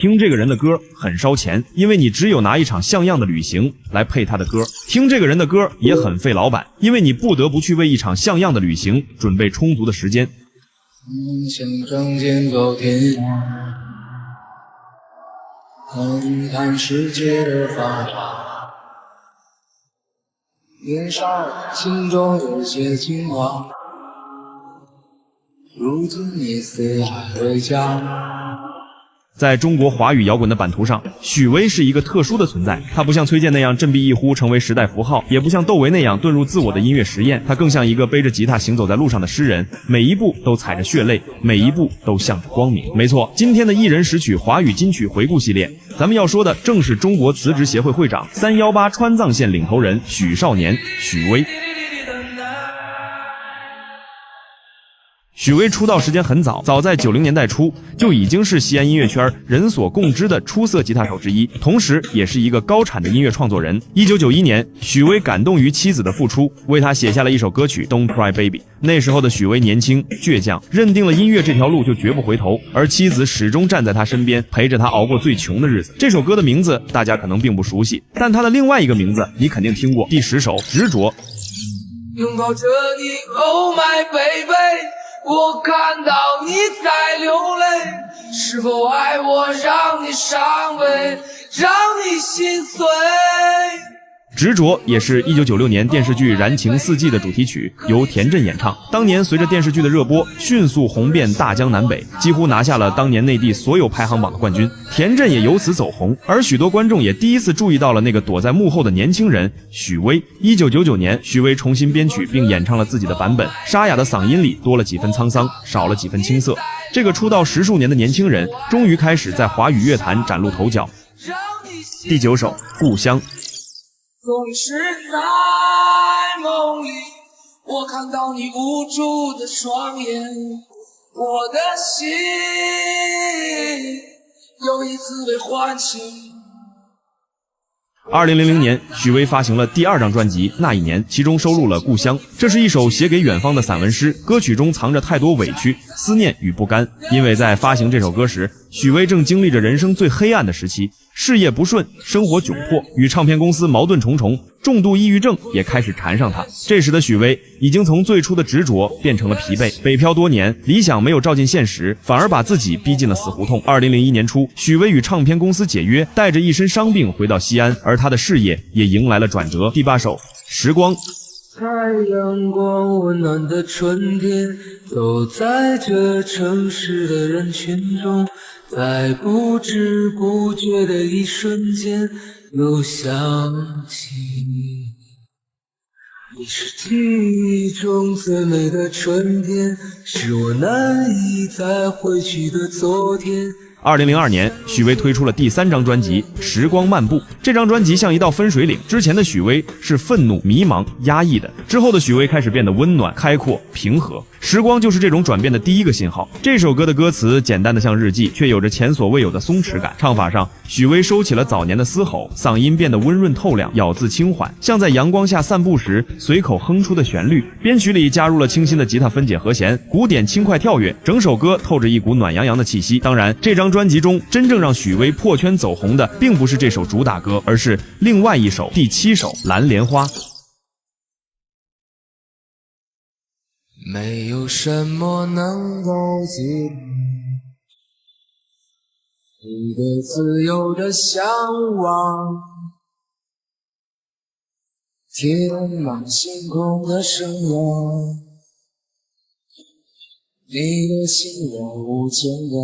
听这个人的歌很烧钱，因为你只有拿一场像样的旅行来配他的歌。听这个人的歌也很费老板，因为你不得不去为一场像样的旅行准备充足的时间。想仗剑走天涯，看看世界的发达，年少心中有些情话，如今你四海为家。在中国华语摇滚的版图上，许巍是一个特殊的存在。他不像崔健那样振臂一呼成为时代符号，也不像窦唯那样遁入自我的音乐实验，他更像一个背着吉他行走在路上的诗人，每一步都踩着血泪，每一步都向着光明。没错，今天的一人十曲华语金曲回顾系列，咱们要说的正是中国辞职协会会长318川藏线领头人许少年许巍。许巍出道时间很早，早在90年代初就已经是西安音乐圈人所共知的出色吉他手之一，同时也是一个高产的音乐创作人。1991年，许巍感动于妻子的付出，为他写下了一首歌曲《Don't Cry Baby》。那时候的许巍年轻倔强，认定了音乐这条路就绝不回头，而妻子始终站在他身边，陪着他熬过最穷的日子。这首歌的名字大家可能并不熟悉，但他的另外一个名字你肯定听过，第10首《执着》。拥抱着你 Oh my baby，我看到你在流泪，是否爱我让你伤悲，让你心碎？执着也是1996年电视剧《燃情四季》的主题曲，由田震演唱。当年随着电视剧的热播，迅速红遍大江南北，几乎拿下了当年内地所有排行榜的冠军。田震也由此走红，而许多观众也第一次注意到了那个躲在幕后的年轻人许巍。1999年，许巍重新编曲并演唱了自己的版本，沙哑的嗓音里多了几分沧桑，少了几分青涩。这个出道10数年的年轻人，终于开始在华语乐坛崭露头角。第9首《故乡》。总是在梦里，我看到你无助的双眼，我的心又一次被唤醒。2000年，许巍发行了第2张专辑《那一年》，其中收录了《故乡》。这是一首写给远方的散文诗，歌曲中藏着太多委屈、思念与不甘。因为在发行这首歌时，许巍正经历着人生最黑暗的时期，事业不顺，生活窘迫，与唱片公司矛盾重重，重度抑郁症也开始缠上他。这时的许巍已经从最初的执着变成了疲惫，北漂多年，理想没有照进现实，反而把自己逼进了死胡同。2001年初，许巍与唱片公司解约，带着一身伤病回到西安，而他的事业也迎来了转折。第8首《时光》。太阳光温暖的春天，走在这城市的人群中，在不知不觉的一瞬间，又想起你。你是记忆中最美的春天，是我难以再回去的昨天。2002年，许巍推出了第3张专辑《时光漫步》。这张专辑像一道分水岭，之前的许巍是愤怒、迷茫、压抑的，之后的许巍开始变得温暖、开阔、平和。时光就是这种转变的第一个信号。这首歌的歌词简单的像日记，却有着前所未有的松弛感。唱法上，许巍收起了早年的嘶吼，嗓音变得温润透亮，咬字轻缓，像在阳光下散步时随口哼出的旋律。编曲里加入了清新的吉他分解和弦，鼓点轻快跳跃，整首歌透着一股暖洋洋的气息。当然，这张专辑中真正让许巍破圈走红的，并不是这首主打歌，而是另外一首第7首《蓝莲花》。没有什么能够阻止你对自由的向往，天马行空的生活，你的心了无牵挂。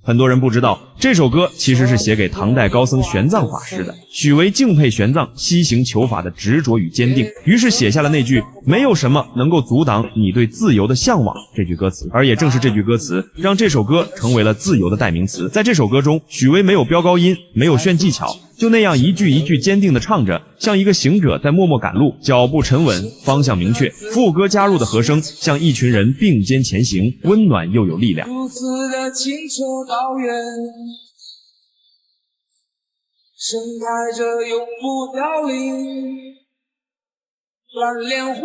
很多人不知道，这首歌其实是写给唐代高僧玄奘法师的。许巍敬佩玄奘西行求法的执着与坚定，于是写下了那句“没有什么能够阻挡你对自由的向往”这句歌词。而也正是这句歌词，让这首歌成为了自由的代名词。在这首歌中，许巍没有飙高音，没有炫技巧，就那样一句一句坚定地唱着，像一个行者在默默赶路，脚步沉稳，方向明确。副歌加入的和声像一群人并肩前行，温暖又有力量。如此的清澈高远，盛开着永不凋零蓝莲花。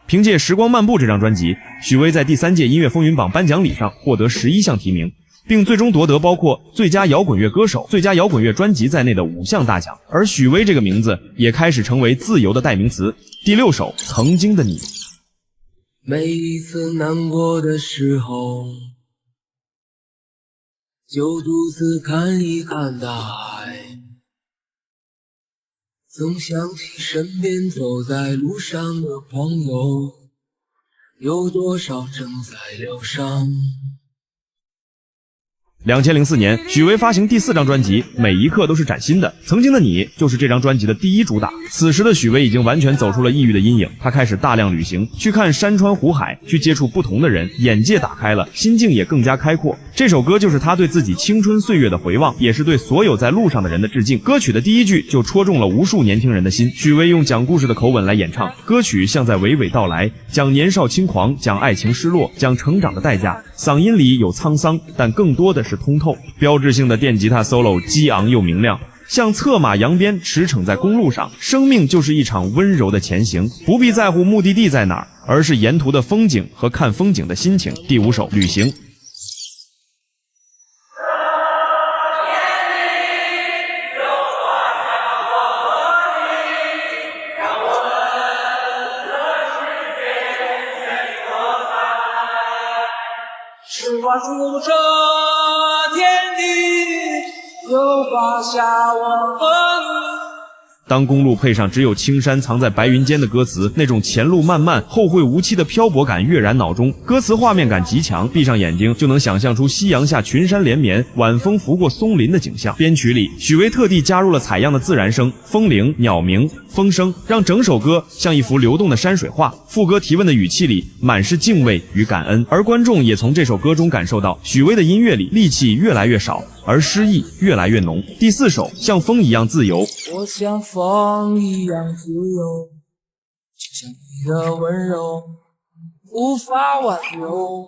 凭借《时光漫步》这张专辑，许巍在第3届音乐风云榜颁奖礼上获得11项提名，并最终夺得包括最佳摇滚乐歌手、最佳摇滚乐专辑在内的5项大奖。而许巍这个名字也开始成为自由的代名词。第6首《曾经的你》。每一次难过的时候，就独自看一看大海，总想起身边走在路上的朋友，有多少正在疗伤。2004年，许巍发行第4张专辑《每一刻都是崭新的》，曾经的你就是这张专辑的第1主打。此时的许巍已经完全走出了抑郁的阴影，他开始大量旅行，去看山川湖海，去接触不同的人，眼界打开了，心境也更加开阔。这首歌就是他对自己青春岁月的回望，也是对所有在路上的人的致敬。歌曲的第1句就戳中了无数年轻人的心。许巍用讲故事的口吻来演唱，歌曲像在娓娓道来，讲年少轻狂，讲爱情失落，讲成长的代价。嗓音里有沧桑，但更多的是通透。标志性的电吉他 solo 激昂又明亮，像策马扬鞭驰骋在公路上。生命就是一场温柔的前行，不必在乎目的地在哪儿，而是沿途的风景和看风景的心情。第5首《旅行》。是画出这天地，又画下我和你。当公路配上只有青山藏在白云间的歌词，那种前路漫漫后会无期的漂泊感跃然脑中，歌词画面感极强，闭上眼睛就能想象出夕阳下群山连绵，晚风拂过松林的景象。编曲里，许巍特地加入了采样的自然声、风铃、鸟鸣、风声，让整首歌像一幅流动的山水画。副歌提问的语气里满是敬畏与感恩，而观众也从这首歌中感受到许巍的音乐里戾气越来越少，而诗意越来越浓。第4首《像风一样自由》。我像风一样自由，就像你的温柔无法挽留。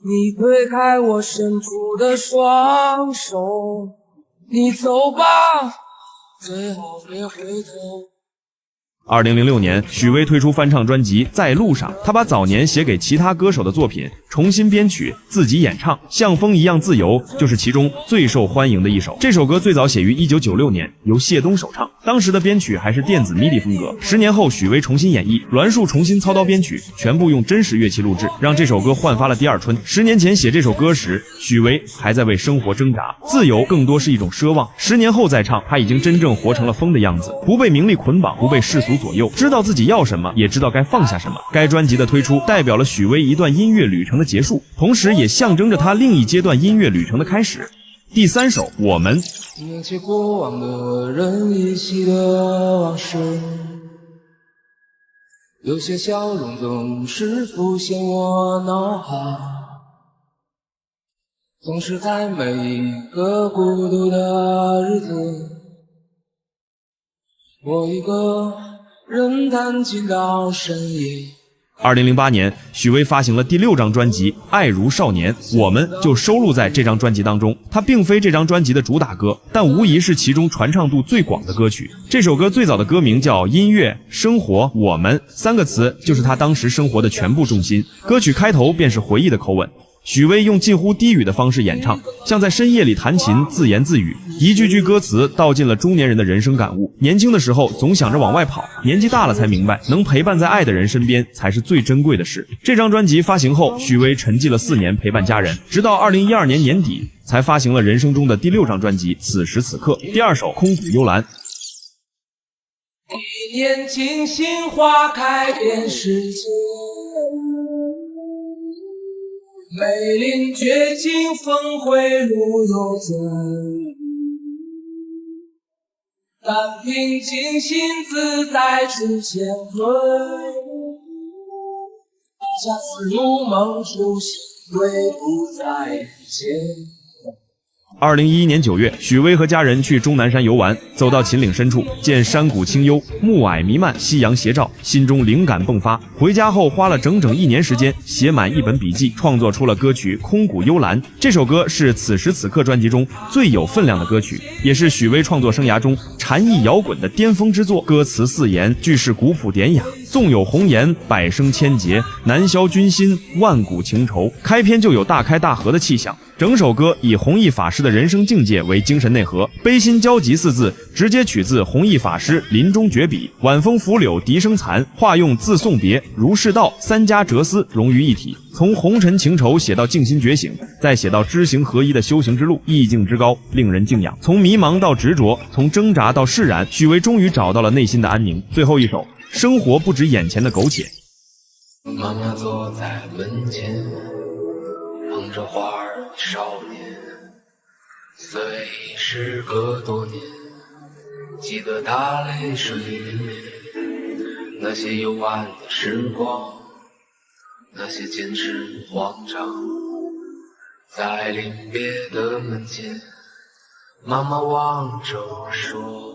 你推开我伸出的双手，你走吧，最好别回头。2006年，许巍推出翻唱专辑《在路上》，他把早年写给其他歌手的作品重新编曲，自己演唱，《像风一样自由》就是其中最受欢迎的一首。这首歌最早写于1996年，由谢东首唱，当时的编曲还是电子 MIDI 风格。10年后，许巍重新演绎，栾树重新操刀编曲，全部用真实乐器录制，让这首歌焕发了第2春。10年前写这首歌时，许巍还在为生活挣扎，自由更多是一种奢望。10年后再唱，他已经真正活成了风的样子，不被名利捆绑，不被世俗左右，知道自己要什么，也知道该放下什么。该专辑的推出代表了许巍一段音乐旅程的结束，同时也象征着他另一阶段音乐旅程的开始。第3首《我们》。那些过往的人依稀的往事，有些笑容总是浮现我脑海，总是在每一个孤独的日子，我一个人弹琴到深夜。2008年，许巍发行了第6张专辑《爱如少年》，我们就收录在这张专辑当中。它并非这张专辑的主打歌，但无疑是其中传唱度最广的歌曲。这首歌最早的歌名叫《音乐、生活、我们》，3个词就是他当时生活的全部重心。歌曲开头便是回忆的口吻。许巍用近乎低语的方式演唱，像在深夜里弹琴，自言自语，一句句歌词道尽了中年人的人生感悟。年轻的时候总想着往外跑，年纪大了才明白，能陪伴在爱的人身边才是最珍贵的事。这张专辑发行后，许巍沉寂了4年陪伴家人，直到2012年年底才发行了人生中的第6张专辑《此时此刻》。第2首《空谷幽兰》。一念清醒，花开遍世界，梅林绝境，峰回路有尽，但平静心自在处前退，恰似如梦初醒，归不在人间。2011年9月，许巍和家人去终南山游玩，走到秦岭深处，见山谷清幽，暮霭弥漫，夕阳斜照，心中灵感迸发。回家后花了整整1年时间，写满1本笔记，创作出了歌曲《空谷幽兰》。这首歌是此时此刻专辑中最有分量的歌曲，也是许巍创作生涯中禅意摇滚的巅峰之作。歌词4言，句式古朴典雅，纵有红颜，百声千结，难消君心，万古情仇。开篇就有大开大合的气象。整首歌以弘一法师的人生境界为精神内核，悲心交集4字直接取自弘一法师临终绝笔，晚风拂柳笛声残，化用自送别如是道3家哲思融于一体，从红尘情仇写到静心觉醒，再写到知行合一的修行之路，意境之高令人敬仰。从迷茫到执着，从挣扎到释然，许巍终于找到了内心的安宁。最后一首，生活不止眼前的苟且。妈妈坐在门前，捧着花儿的少年，虽时隔多年，记得他泪水淋漓，那些幽暗的时光，那些坚持慌张，在临别的门前，妈妈望着我说。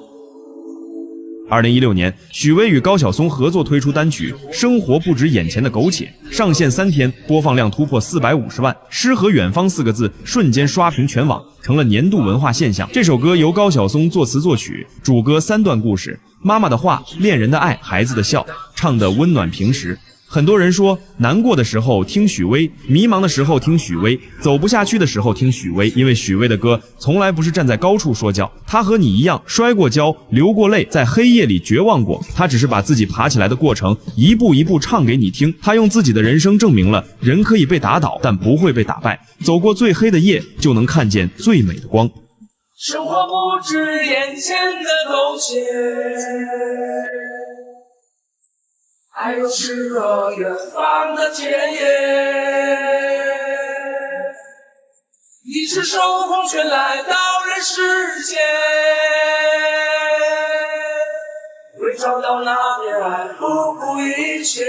2016年，许巍与高晓松合作推出单曲《生活不止眼前的苟且》，上线3天，播放量突破450万，诗和远方4个字瞬间刷屏全网，成了年度文化现象。这首歌由高晓松作词作曲，主歌3段故事：妈妈的话、恋人的爱、孩子的笑，唱得温暖平实。很多人说，难过的时候听许巍，迷茫的时候听许巍，走不下去的时候听许巍，因为许巍的歌从来不是站在高处说教，他和你一样摔过跤，流过泪，在黑夜里绝望过，他只是把自己爬起来的过程一步一步唱给你听。他用自己的人生证明了，人可以被打倒，但不会被打败，走过最黑的夜，就能看见最美的光。生活不止眼前的苟且，还有诗和远方的田野，你是手空却来到人世间，为找到那片爱不顾一切。